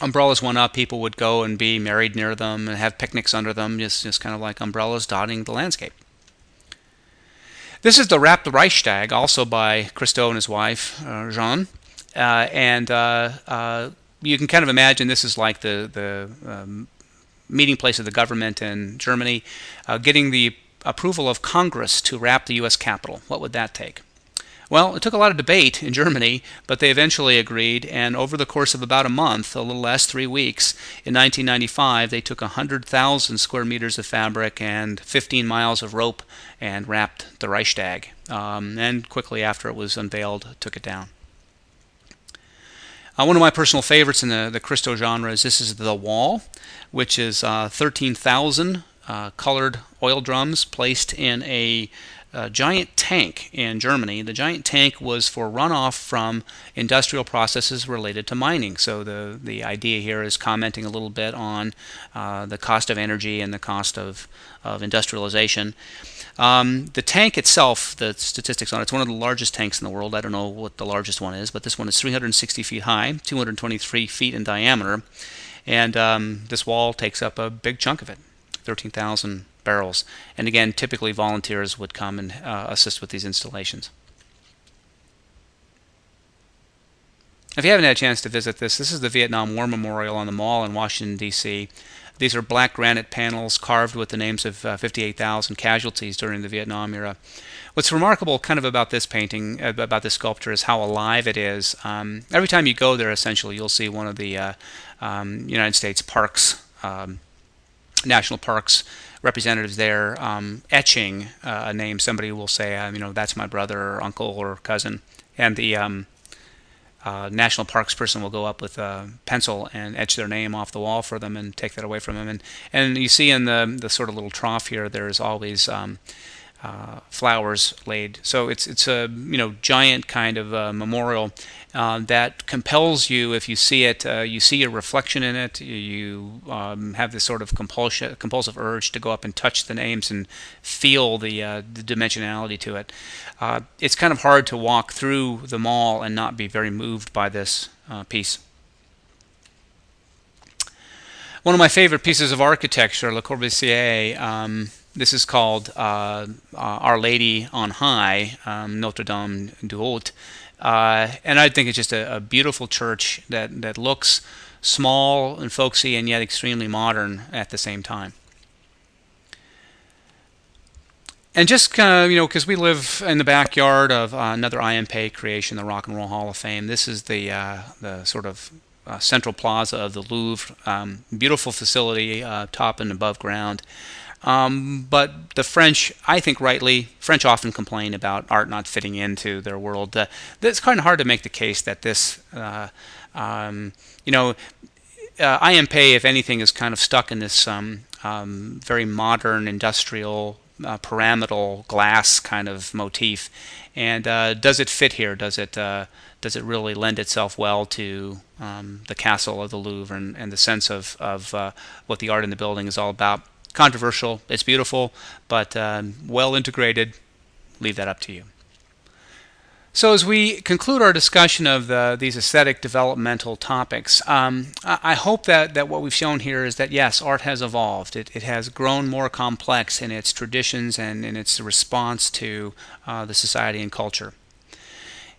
umbrellas went up, people would go and be married near them and have picnics under them, just kind of like umbrellas dotting the landscape. This is the Wrap the Reichstag, also by Christo and his wife, Jean. You can kind of imagine this is like the meeting place of the government in Germany, getting the approval of Congress to wrap the U.S. Capitol. What would that take? Well, it took a lot of debate in Germany, but they eventually agreed, and over the course of about a month, a little less, 3 weeks, in 1995, they took 100,000 square meters of fabric and 15 miles of rope and wrapped the Reichstag. And quickly after it was unveiled, took it down. One of my personal favorites in the Christo genre is this is The Wall, which is 13,000 colored oil drums placed in a giant tank in Germany. The giant tank was for runoff from industrial processes related to mining. So the idea here is commenting a little bit on the cost of energy and the cost of industrialization. The tank itself, the statistics on it, it's one of the largest tanks in the world. I don't know what the largest one is, but this one is 360 feet high, 223 feet in diameter, and this wall takes up a big chunk of it, 13,000 barrels. And again, typically volunteers would come and assist with these installations. If you haven't had a chance to visit this is the Vietnam War Memorial on the Mall in Washington, D.C. These are black granite panels carved with the names of 58,000 casualties during the Vietnam era. What's remarkable kind of about this painting, about this sculpture, is how alive it is. Every time you go there, essentially, you'll see one of the United States parks, national parks representatives there etching a name. Somebody will say, that's my brother or uncle or cousin. And the national parks person will go up with a pencil and etch their name off the wall for them and take that away from them. And you see in the sort of little trough here, there's always flowers laid. So it's a giant kind of memorial that compels you. If you see it, you see your reflection in it. You have this sort of compulsive urge to go up and touch the names and feel the dimensionality to it. It's kind of hard to walk through the mall and not be very moved by this piece. One of my favorite pieces of architecture, Le Corbusier. This is called Our Lady on High, Notre Dame du Haut. And I think it's just a beautiful church that looks small and folksy and yet extremely modern at the same time. And just because we live in the backyard of another IMPA creation, the Rock and Roll Hall of Fame. This is the sort of central plaza of the Louvre. Beautiful facility, top and above ground. But the French, I think rightly, French often complain about art not fitting into their world. It's kind of hard to make the case that this, you know, IMP, if anything, is kind of stuck in this very modern industrial pyramidal glass kind of motif. And does it fit here? Does it really lend itself well to the castle of the Louvre and the sense of what the art in the building is all about? Controversial. It's beautiful, but well integrated. Leave that up to you. So as we conclude our discussion of these aesthetic developmental topics, I hope that what we've shown here is that yes, art has evolved. It has grown more complex in its traditions and in its response to the society and culture.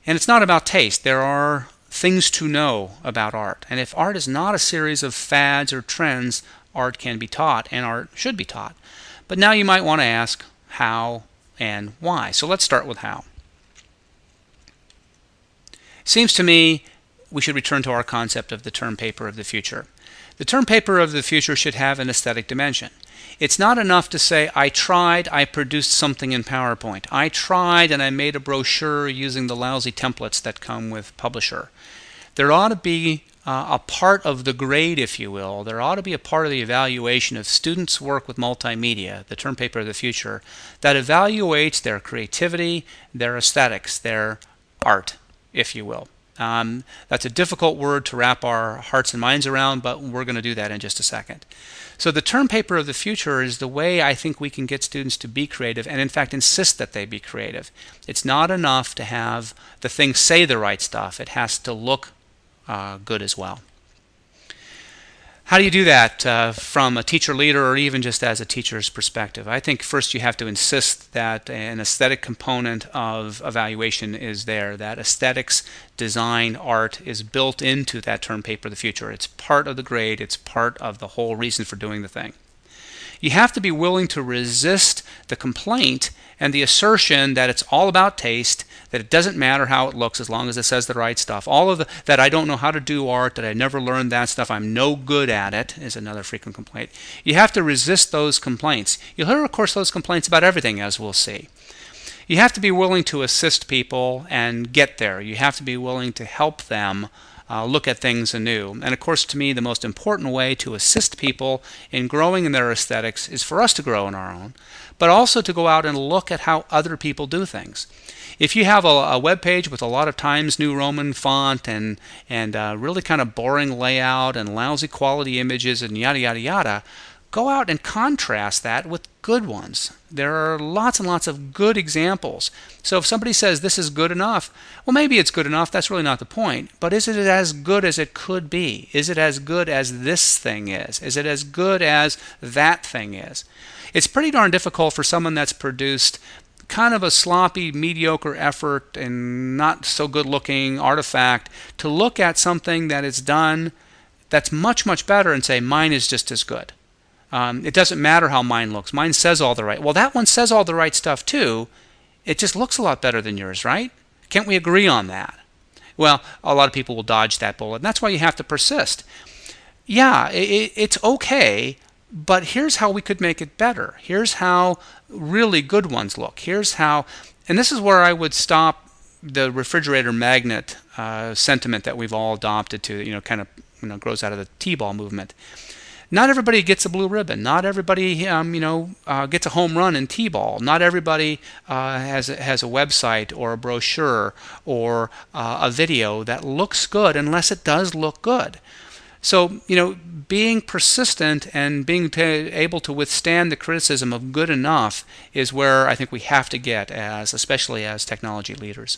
And it's not about taste. There are things to know about art. And if art is not a series of fads or trends, art can be taught and art should be taught. But now you might want to ask how and why. So let's start with how. Seems to me we should return to our concept of the term paper of the future. The term paper of the future should have an aesthetic dimension. It's not enough to say, I tried, I produced something in PowerPoint. I tried and I made a brochure using the lousy templates that come with Publisher. There ought to be a part of the grade, if you will. There ought to be a part of the evaluation of students' work with multimedia, the term paper of the future, that evaluates their creativity, their aesthetics, their art, if you will. That's a difficult word to wrap our hearts and minds around, but we're going to do that in just a second. So the term paper of the future is the way I think we can get students to be creative and in fact insist that they be creative. It's not enough to have the thing say the right stuff. It has to look good as well. How do you do that from a teacher leader or even just as a teacher's perspective? I think first you have to insist that an aesthetic component of evaluation is there, that aesthetics, design, art is built into that term paper of the future. It's part of the grade, it's part of the whole reason for doing the thing. You have to be willing to resist the complaint and the assertion that it's all about taste, that it doesn't matter how it looks as long as it says the right stuff. All of that I don't know how to do art, that I never learned that stuff, I'm no good at it, is another frequent complaint. You have to resist those complaints. You'll hear, of course, those complaints about everything, as we'll see. You have to be willing to assist people and get there. You have to be willing to help them look at things anew. And of course, to me, the most important way to assist people in growing in their aesthetics is for us to grow in our own, but also to go out and look at how other people do things. If you have a web page with a lot of Times New Roman font and really kind of boring layout and lousy quality images and yada yada yada, go out and contrast that with good ones. There are lots and lots of good examples. So if somebody says this is good enough, well, maybe it's good enough. That's really not the point. But is it as good as it could be? Is it as good as this thing is? Is it as good as that thing is? It's pretty darn difficult for someone that's produced kind of a sloppy, mediocre effort and not so good looking artifact to look at something that is done that's much, much better and say, mine is just as good. It doesn't matter how mine looks. Mine says all the right. Well, that one says all the right stuff too. It just looks a lot better than yours, right? Can't we agree on that? Well, a lot of people will dodge that bullet, and that's why you have to persist. Yeah, it's okay, but here's how we could make it better. Here's how really good ones look. Here's how, and this is where I would stop the refrigerator magnet sentiment that we've all adopted to, kind of, grows out of the T-ball movement. Not everybody gets a blue ribbon. Not everybody, gets a home run in T-ball. Not everybody has a website or a brochure or a video that looks good unless it does look good. So, being persistent and being able to withstand the criticism of good enough is where I think we have to get, especially as technology leaders.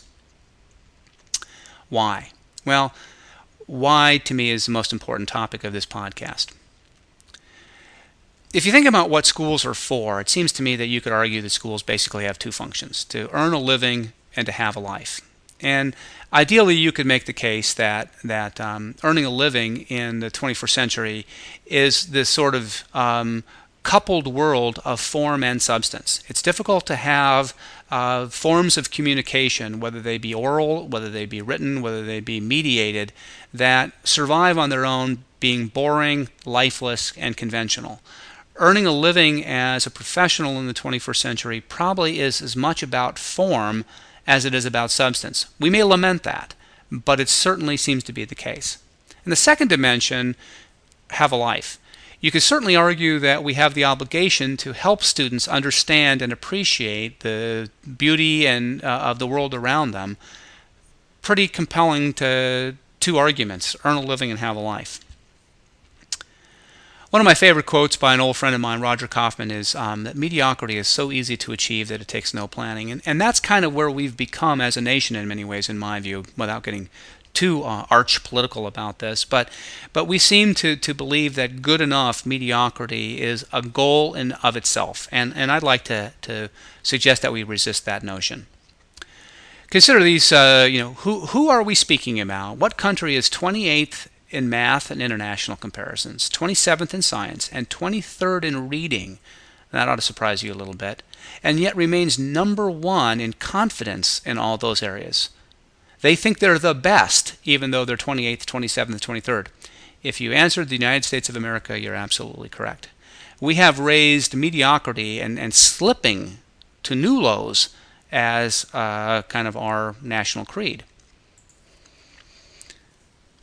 Why? Well, why to me is the most important topic of this podcast. If you think about what schools are for, it seems to me that you could argue that schools basically have two functions: to earn a living and to have a life. And ideally, you could make the case that earning a living in the 21st century is this sort of coupled world of form and substance. It's difficult to have forms of communication, whether they be oral, whether they be written, whether they be mediated, that survive on their own, being boring, lifeless, and conventional. Earning a living as a professional in the 21st century probably is as much about form as it is about substance. We may lament that, but it certainly seems to be the case. And the second dimension, have a life. You could certainly argue that we have the obligation to help students understand and appreciate the beauty of the world around them. Pretty compelling to two arguments: earn a living and have a life. One of my favorite quotes by an old friend of mine, Roger Kaufman, is that mediocrity is so easy to achieve that it takes no planning. And that's kind of where we've become as a nation in many ways, in my view, without getting too arch political about this. But we seem to believe that good enough mediocrity is a goal in of itself. And I'd like to suggest that we resist that notion. Consider these, who are we speaking about? What country is 28th in math and international comparisons, 27th in science, and 23rd in reading? That ought to surprise you a little bit. And yet remains number one in confidence in all those areas. They think they're the best, even though they're 28th, 27th, and 23rd. If you answered the United States of America, you're absolutely correct. We have raised mediocrity and slipping to new lows as kind of our national creed.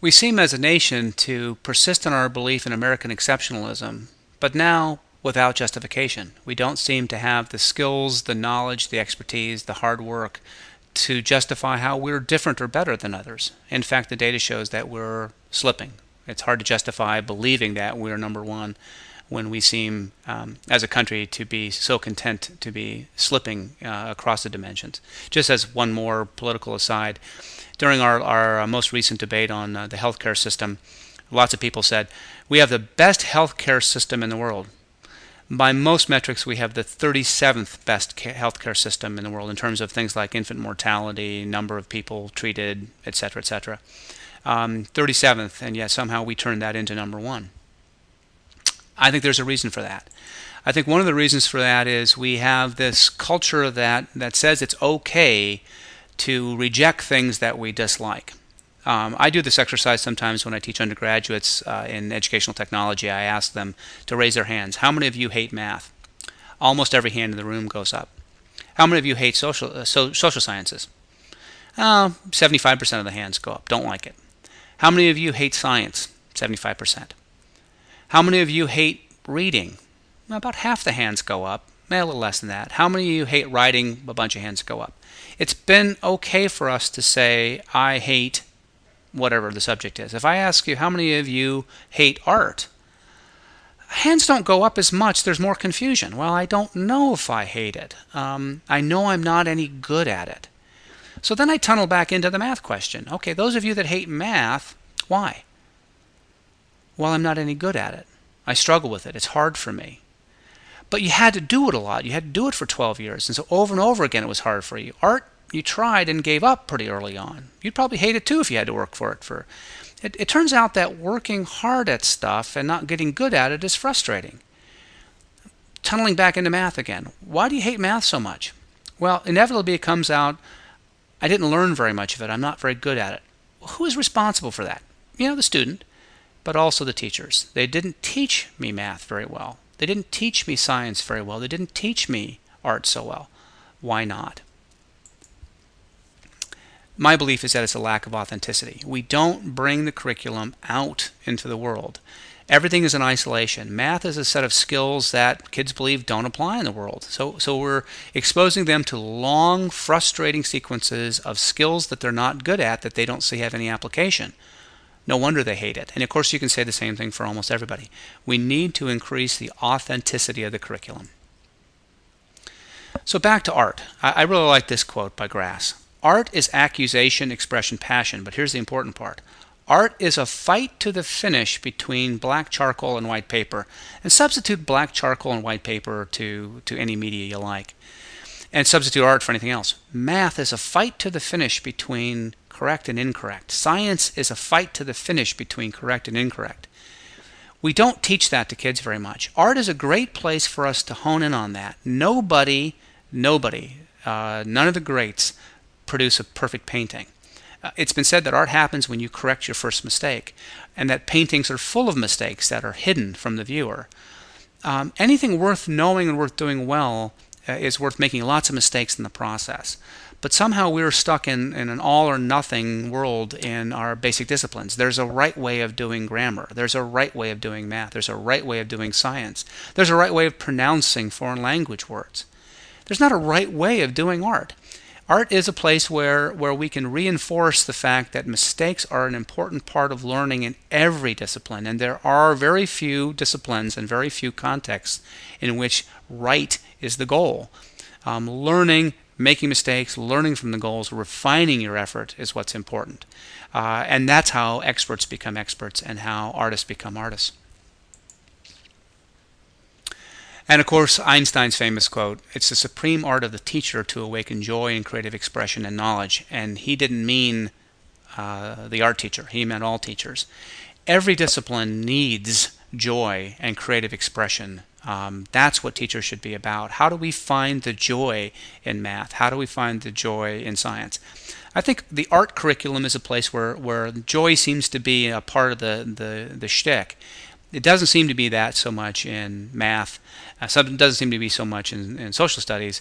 We seem as a nation to persist in our belief in American exceptionalism, but now without justification. We don't seem to have the skills, the knowledge, the expertise, the hard work to justify how we're different or better than others. In fact, the data shows that we're slipping. It's hard to justify believing that we're number one when we seem, as a country, to be so content to be slipping across the dimensions. Just as one more political aside, during our most recent debate on the healthcare system, lots of people said, we have the best healthcare system in the world. By most metrics, we have the 37th best healthcare system in the world in terms of things like infant mortality, number of people treated, etc., etc. 37th, and yet somehow we turned that into number one. I think there's a reason for that. I think one of the reasons for that is we have this culture that says it's okay to reject things that we dislike. I do this exercise sometimes when I teach undergraduates in educational technology. I ask them to raise their hands. How many of you hate math? Almost every hand in the room goes up. How many of you hate social sciences? 75% of the hands go up. Don't like it. How many of you hate science? 75%. How many of you hate reading? About half the hands go up. A little less than that. How many of you hate writing? A bunch of hands go up. It's been okay for us to say, I hate whatever the subject is. If I ask you, how many of you hate art? Hands don't go up as much. There's more confusion. Well, I don't know if I hate it. I know I'm not any good at it. So then I tunnel back into the math question. Okay, those of you that hate math, why? Well, I'm not any good at it. I struggle with it. It's hard for me. But you had to do it a lot. You had to do it for 12 years. And so over and over again it was hard for you. Art, you tried and gave up pretty early on. You'd probably hate it too if you had to work for it. It turns out that working hard at stuff and not getting good at it is frustrating. Tunneling back into math again. Why do you hate math so much? Well, inevitably it comes out, I didn't learn very much of it. I'm not very good at it. Well, who is responsible for that? The student, but also the teachers. They didn't teach me math very well. They didn't teach me science very well. They didn't teach me art so well. Why not? My belief is that it's a lack of authenticity. We don't bring the curriculum out into the world. Everything is in isolation. Math is a set of skills that kids believe don't apply in the world. So we're exposing them to long, frustrating sequences of skills that they're not good at, that they don't see have any application. No wonder they hate it. And of course you can say the same thing for almost everybody. We need to increase the authenticity of the curriculum. So back to art. I really like this quote by Grass. Art is accusation, expression, passion. But here's the important part. Art is a fight to the finish between black charcoal and white paper. And substitute black charcoal and white paper to any media you like. And substitute art for anything else. Math is a fight to the finish between correct and incorrect. Science is a fight to the finish between correct and incorrect. We don't teach that to kids very much. Art is a great place for us to hone in on that. Nobody, none of the greats produce a perfect painting. It's been said that art happens when you correct your first mistake, and that paintings are full of mistakes that are hidden from the viewer. Anything worth knowing and worth doing well is worth making lots of mistakes in the process. But somehow we're stuck in an all or nothing world in our basic disciplines. There's a right way of doing grammar. There's a right way of doing math. There's a right way of doing science. There's a right way of pronouncing foreign language words. There's not a right way of doing art. Art is a place where we can reinforce the fact that mistakes are an important part of learning in every discipline, and there are very few disciplines and very few contexts in which right is the goal. Learning, making mistakes, learning from the goals, refining your effort is what's important. And that's how experts become experts and how artists become artists. And of course, Einstein's famous quote, "It's the supreme art of the teacher to awaken joy and creative expression and knowledge." And he didn't mean the art teacher. He meant all teachers. Every discipline needs joy and creative expression. That's what teachers should be about. How do we find the joy in math? How do we find the joy in science? I think the art curriculum is a place where joy seems to be a part of the shtick. It doesn't seem to be that so much in math. It doesn't seem to be so much in social studies.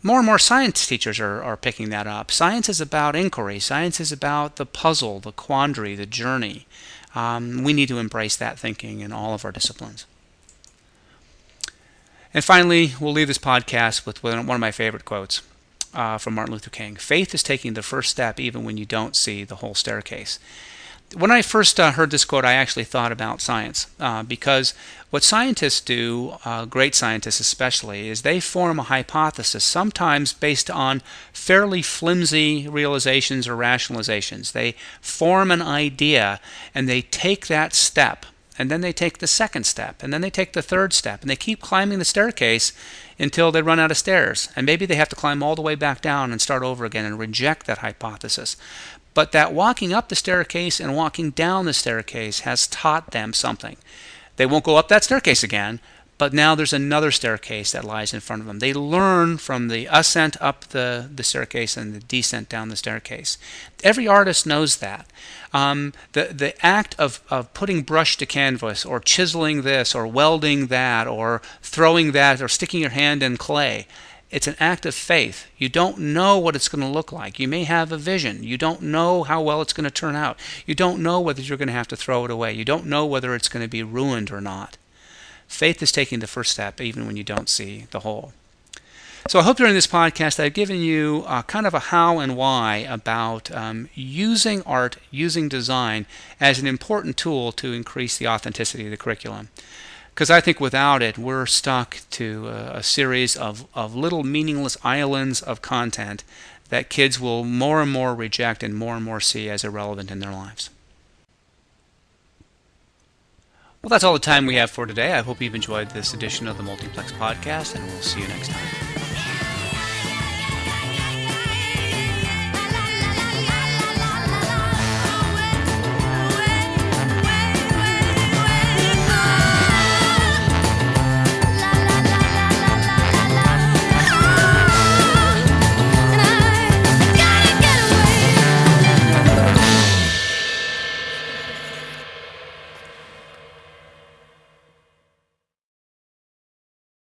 More and more science teachers are picking that up. Science is about inquiry. Science is about the puzzle, the quandary, the journey. We need to embrace that thinking in all of our disciplines. And finally, we'll leave this podcast with one of my favorite quotes from Martin Luther King. "Faith is taking the first step even when you don't see the whole staircase." When I first heard this quote, I actually thought about science, because what scientists do, great scientists especially, is they form a hypothesis, sometimes based on fairly flimsy realizations or rationalizations. They form an idea, and they take that step, and then they take the second step, and then they take the third step, and they keep climbing the staircase until they run out of stairs. And maybe they have to climb all the way back down and start over again and reject that hypothesis. But that walking up the staircase and walking down the staircase has taught them something. They won't go up that staircase again, but now there's another staircase that lies in front of them. They learn from the ascent up the staircase and the descent down the staircase. Every artist knows that. The act of putting brush to canvas, or chiseling this, or welding that, or throwing that, or sticking your hand in clay, it's an act of faith. You don't know what it's going to look like. You may have a vision. You don't know how well it's going to turn out. You don't know whether you're going to have to throw it away. You don't know whether it's going to be ruined or not. Faith is taking the first step even when you don't see the whole. So I hope during this podcast I've given you kind of a how and why about using art, using design as an important tool to increase the authenticity of the curriculum. Because I think without it, we're stuck to a series of little meaningless islands of content that kids will more and more reject and more see as irrelevant in their lives. Well, that's all the time we have for today. I hope you've enjoyed this edition of the Multiplex Podcast, and we'll see you next time.